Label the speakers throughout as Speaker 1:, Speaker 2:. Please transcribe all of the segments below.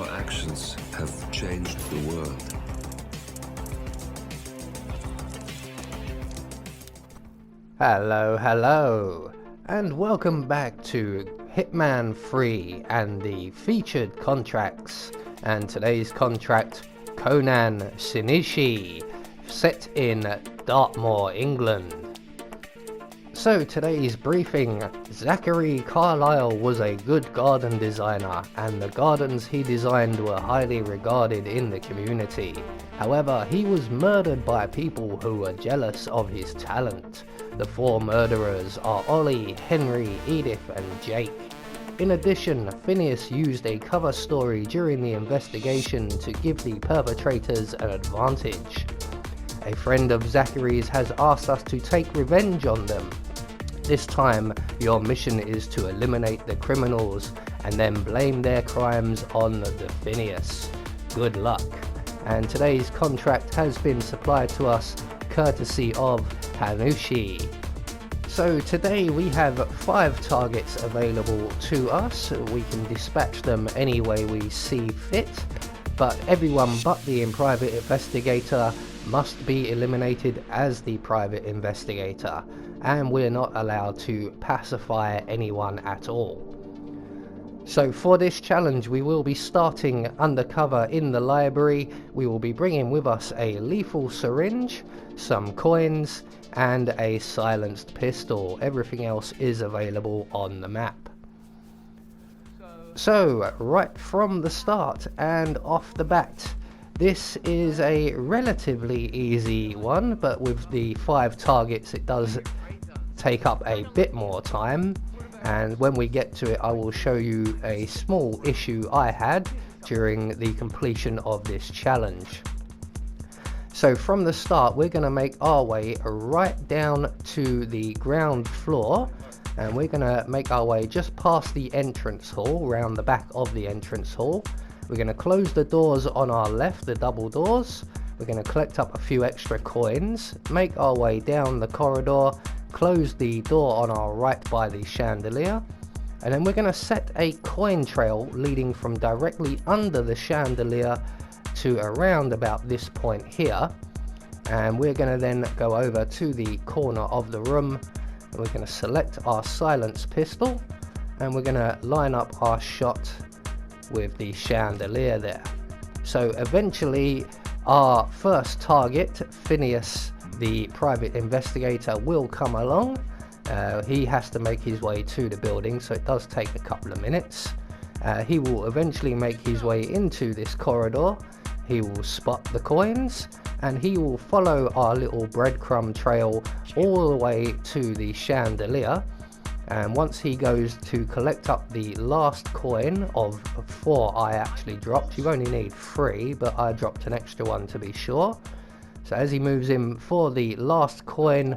Speaker 1: Your actions have changed the world.
Speaker 2: Hello, and welcome back to Hitman 3 and the featured contracts. And today's contract, Conan Shinichi, set in Dartmoor, England. So today's briefing: Zachary Carlyle was a good garden designer, and the gardens he designed were highly regarded in the community. However, he was murdered by people who were jealous of his talent. The four murderers are Ollie, Henry, Edith and Jake. In addition, Phineas used a cover story during the investigation to give the perpetrators an advantage. A friend of Zachary's has asked us to take revenge on them. This time, your mission is to eliminate the criminals and then blame their crimes on the Phineas. Good luck. And today's contract has been supplied to us courtesy of Hanushi. So today we have 5 targets available to us. We can dispatch them any way we see fit, but everyone but the private investigator must be eliminated as the private investigator, and we're not allowed to pacify anyone at all. So for this challenge we will be starting undercover in the library. We will be bringing with us a lethal syringe, some coins and a silenced pistol. Everything else is available on the map. So right from the start and off the bat, this is a relatively easy one, but with the 5 targets it does take up a bit more time. And when we get to it, I will show you a small issue I had during the completion of this challenge. So from the start, we're going to make our way right down to the ground floor, and we're going to make our way just past the entrance hall, round the back of the entrance hall. We're going to close the doors on our left, the double doors. We're going to collect up a few extra coins, make our way down the corridor, close the door on our right by the chandelier, and then we're going to set a coin trail leading from directly under the chandelier to around about this point here. And we're going to then go over to the corner of the room, and we're going to select our silenced pistol, and we're going to line up our shot with the chandelier there. So eventually our first target, Phineas the private investigator, will come along. He has to make his way to the building, so it does take a couple of minutes. He will eventually make his way into this corridor. He will spot the coins, and he will follow our little breadcrumb trail all the way to the chandelier. And once he goes to collect up the last coin of 4 I actually dropped, you only need 3, but I dropped an extra one to be sure. So as he moves in for the last coin,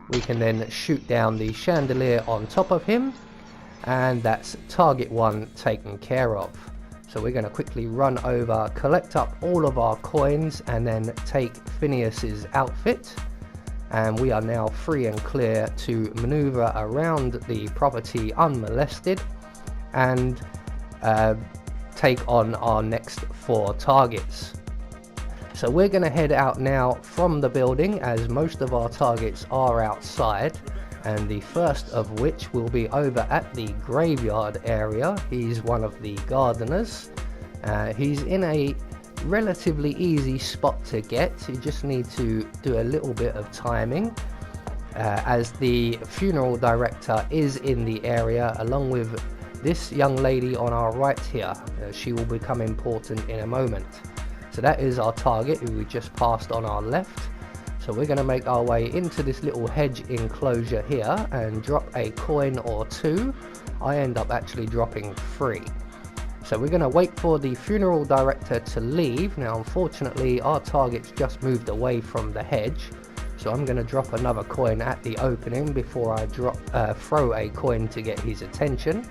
Speaker 2: we can then shoot down the chandelier on top of him, and that's target 1 taken care of. So we're going to quickly run over, collect up all of our coins, and then take Phineas's outfit. And we are now free and clear to maneuver around the property unmolested and take on our next 4 targets. So we're going to head out now from the building, as most of our targets are outside, and the first of which will be over at the graveyard area. He's one of the gardeners. He's in a relatively easy spot to get. You just need to do a little bit of timing, as the funeral director is in the area along with this young lady on our right here. She will become important in a moment. So that is our target, who we just passed on our left. So we're going to make our way into this little hedge enclosure here and drop a coin or 2. I end up actually dropping 3. So we're going to wait for the funeral director to leave. Now unfortunately our target's just moved away from the hedge, so I'm going to drop another coin at the opening before I throw a coin to get his attention.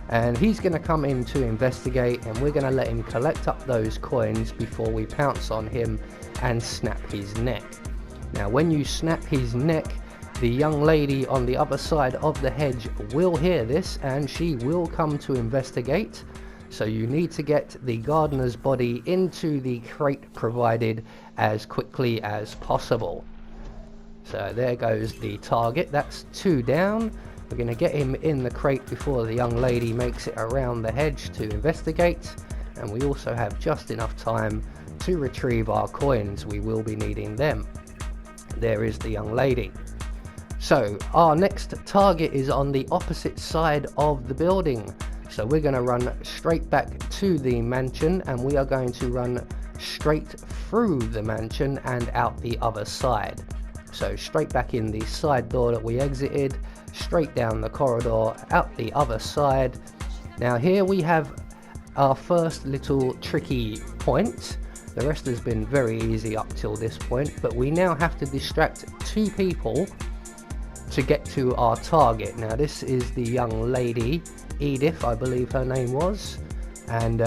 Speaker 2: And he's going to come in to investigate, and we're going to let him collect up those coins before we pounce on him and snap his neck. Now when you snap his neck, the young lady on the other side of the hedge will hear this, and she will come to investigate. So you need to get the gardener's body into the crate provided as quickly as possible. So there goes the target. That's 2 down. We're going to get him in the crate before the young lady makes it around the hedge to investigate. And we also have just enough time to retrieve our coins. We will be needing them. There is the young lady. So our next target is on the opposite side of the building. So we're going to run straight back to the mansion, and we are going to run straight through the mansion and out the other side. So straight back in the side door that we exited, straight down the corridor, out the other side. Now here we have our first little tricky point. The rest has been very easy up till this point, but we now have to distract 2 people to get to our target. Now this is the young lady, Edith I believe her name was, and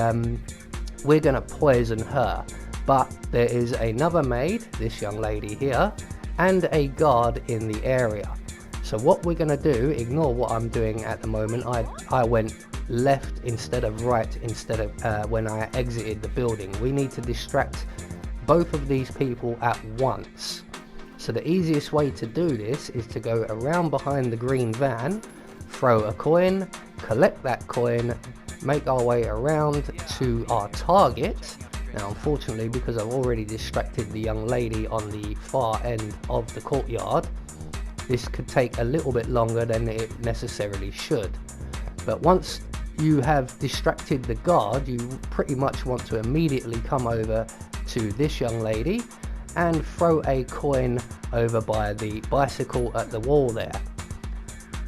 Speaker 2: we're going to poison her. But there is another maid, this young lady here, and a guard in the area. So what we're going to do, ignore what I'm doing at the moment, I went left instead of right instead of when I exited the building. We need to distract both of these people at once. So the easiest way to do this is to go around behind the green van, throw a coin, collect that coin, make our way around to our target. Now unfortunately, because I've already distracted the young lady on the far end of the courtyard, this could take a little bit longer than it necessarily should. But once you have distracted the guard, you pretty much want to immediately come over to this young lady and throw a coin over by the bicycle at the wall there.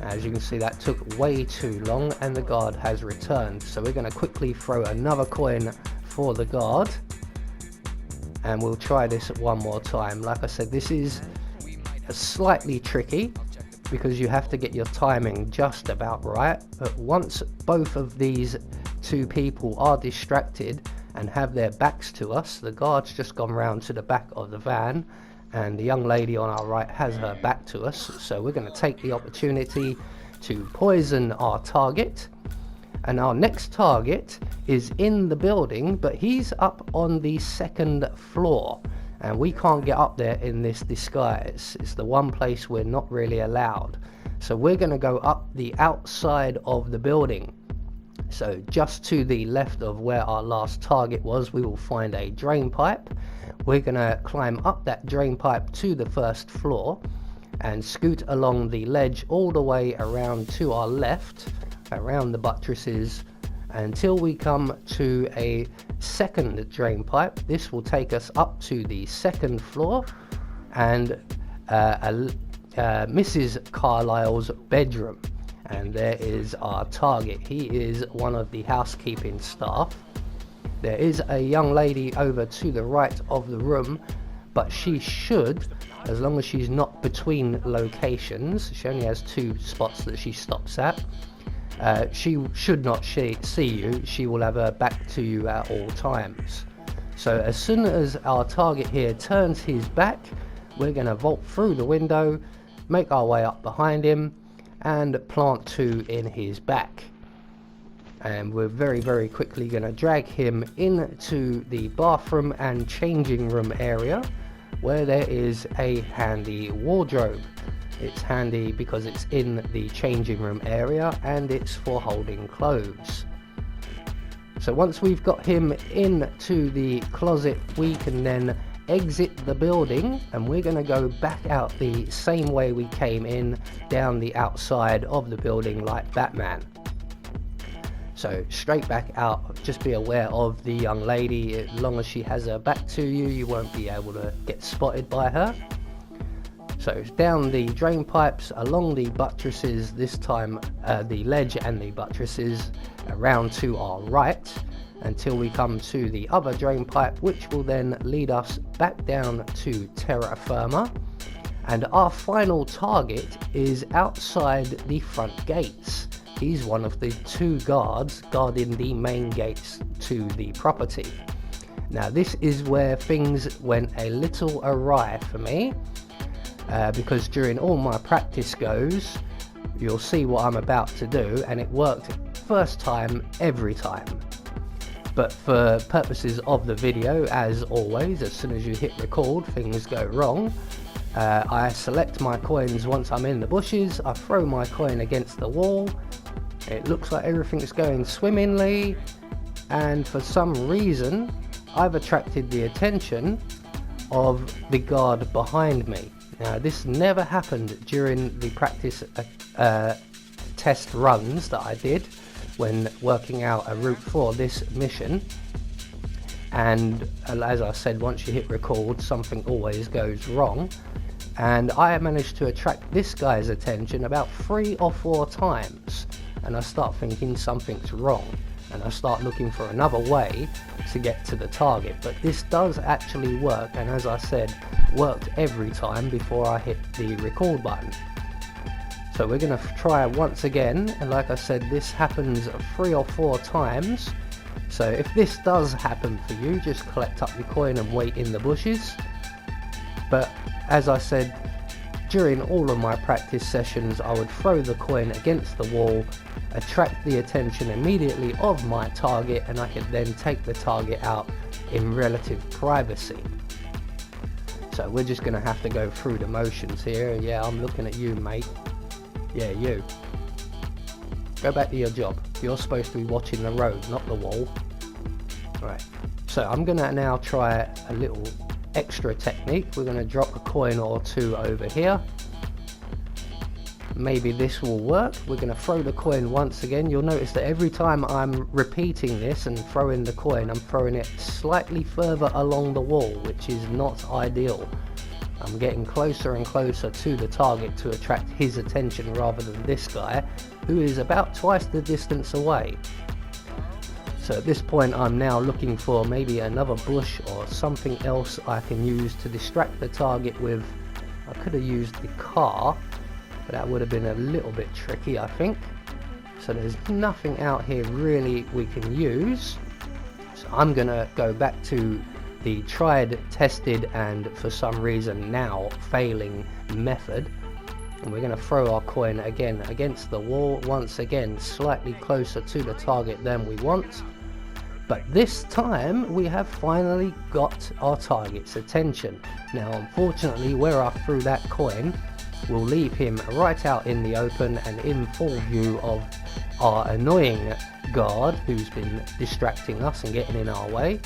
Speaker 2: As you can see, that took way too long and the guard has returned. So we're going to quickly throw another coin for the guard, and we'll try this one more time. Like I said, this is slightly tricky because you have to get your timing just about right, but once both of these 2 people are distracted and have their backs to us, the guard's just gone round to the back of the van and the young lady on our right has her back to us. So we're going to take the opportunity to poison our target, and our next target is in the building, but he's up on the 2nd floor and we can't get up there in this disguise. It's the one place we're not really allowed. So we're going to go up the outside of the building. So just to the left of where our last target was, we will find a drain pipe. We're going to climb up that drain pipe to the 1st floor and scoot along the ledge all the way around to our left, around the buttresses, until we come to a 2nd drain pipe. This will take us up to the 2nd floor and Mrs. Carlisle's bedroom. And there is our target. He is one of the housekeeping staff. There is a young lady over to the right of the room, but she should, as long as she's not between locations, she only has 2 spots that she stops at, she should not see you. She will have her back to you at all times. So as soon as our target here turns his back, we're going to vault through the window, make our way up behind him and plant 2 in his back. And we're very quickly going to drag him into the bathroom and changing room area, where there is a handy wardrobe. It's handy because it's in the changing room area and it's for holding clothes. So once we've got him into the closet, we can then exit the building, and we're going to go back out the same way we came in, down the outside of the building like Batman. So straight back out. Just be aware of the young lady. As long as she has her back to you, you won't be able to get spotted by her. So down the drain pipes, along the buttresses, this time the ledge and the buttresses, around to our right, until we come to the other drain pipe, which will then lead us back down to terra firma. And our final target is outside the front gates. He's one of the 2 guards guarding the main gates to the property. Now this is where things went a little awry for me, because during all my practice goes, you'll see what I'm about to do, and it worked first time every time. But for purposes of the video, as always, as soon as you hit record, things go wrong. I select my coins once I'm in the bushes, I throw my coin against the wall, it looks like everything's going swimmingly, and for some reason I've attracted the attention of the guard behind me. Now this never happened during the practice test runs that I did when working out a route for this mission, and as I said, once you hit record something always goes wrong, and I managed to attract this guy's attention about 3 or 4 times, and I start thinking something's wrong, and I start looking for another way to get to the target. But this does actually work, and as I said, worked every time before I hit the record button. So we're going to try once again, and like I said, this happens 3 or 4 times. So if this does happen for you, just collect up your coin and wait in the bushes. But as I said, during all of my practice sessions, I would throw the coin against the wall, attract the attention immediately of my target, and I could then take the target out in relative privacy. So we're just going to have to go through the motions here. Yeah, I'm looking at you, mate. Yeah, you. Go back to your job. You're supposed to be watching the road, not the wall. Right. So I'm going to now try a little extra technique. We're going to drop a coin or 2 over here. Maybe this will work. We're going to throw the coin once again. You'll notice that every time I'm repeating this and throwing the coin, I'm throwing it slightly further along the wall, which is not ideal. I'm getting closer and closer to the target to attract his attention rather than this guy, who is about twice the distance away. So at this point I'm now looking for maybe another bush or something else I can use to distract the target with. I could have used the car, but that would have been a little bit tricky, I think. So there's nothing out here really we can use. So I'm gonna go back to the tried, tested, and for some reason now failing method, and we're going to throw our coin again against the wall, once again slightly closer to the target than we want. But this time we have finally got our target's attention. Now unfortunately, where I threw that coin will leave him right out in the open and in full view of our annoying guard who's been distracting us and getting in our way.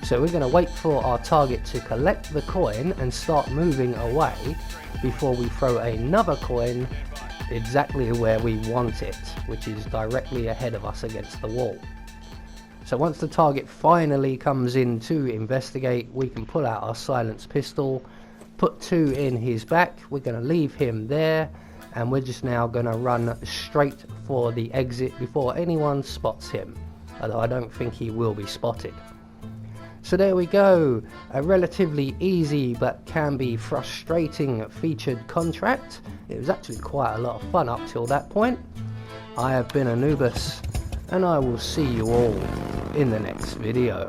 Speaker 2: So we're going to wait for our target to collect the coin and start moving away before we throw another coin exactly where we want it, which is directly ahead of us against the wall. So once the target finally comes in to investigate, we can pull out our silenced pistol, put 2 in his back. We're going to leave him there, and we're just now going to run straight for the exit before anyone spots him, although I don't think he will be spotted. So there we go, a relatively easy but can be frustrating featured contract. It was actually quite a lot of fun up till that point. I have been Anubis, and I will see you all in the next video.